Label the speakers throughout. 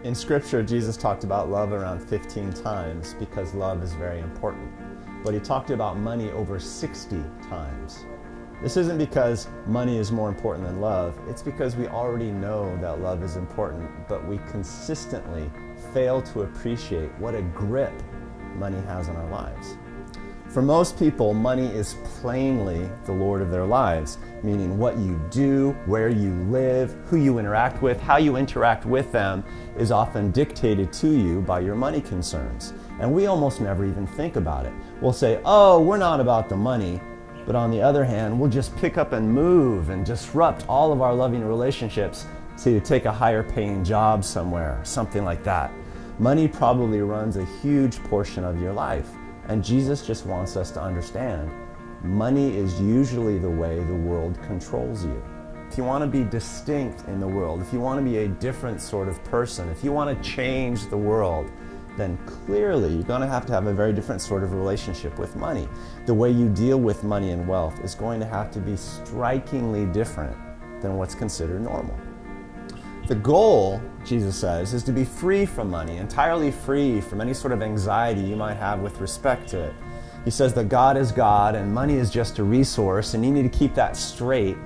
Speaker 1: In Scripture, Jesus talked about love around 15 times because love is very important. But he talked about money over 60 times. This isn't because money is more important than love. It's because we already know that love is important, but we consistently fail to appreciate what a grip money has on our lives. For most people, money is plainly the Lord of their lives, meaning what you do, where you live, who you interact with, how you interact with them is often dictated to you by your money concerns. And we almost never even think about it. We'll say, oh, we're not about the money, but on the other hand, we'll just pick up and move and disrupt all of our loving relationships to take a higher paying job somewhere, something like that. Money probably runs a huge portion of your life. And Jesus just wants us to understand, money is usually the way the world controls you. If you want to be distinct in the world, if you want to be a different sort of person, if you want to change the world, then clearly you're going to have a very different sort of relationship with money. The way you deal with money and wealth is going to have to be strikingly different than what's considered normal. The goal, Jesus says, is to be free from money, entirely free from any sort of anxiety you might have with respect to it. He says that God is God and money is just a resource, and you need to keep that straight.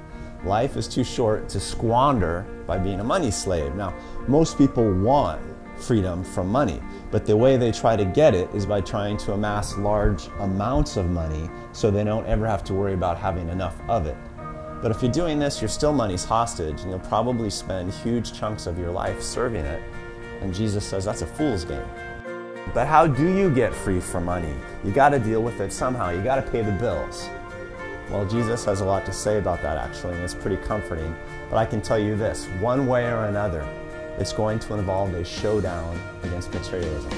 Speaker 1: Life is too short to squander by being a money slave. Now, most people want freedom from money, but the way they try to get it is by trying to amass large amounts of money so they don't ever have to worry about having enough of it. But if you're doing this, you're still money's hostage, and you'll probably spend huge chunks of your life serving it. And Jesus says that's a fool's game. But how do you get free from money? You got to deal with it somehow. You got to pay the bills. Well, Jesus has a lot to say about that, actually, and it's pretty comforting. But I can tell you this, one way or another, it's going to involve a showdown against materialism.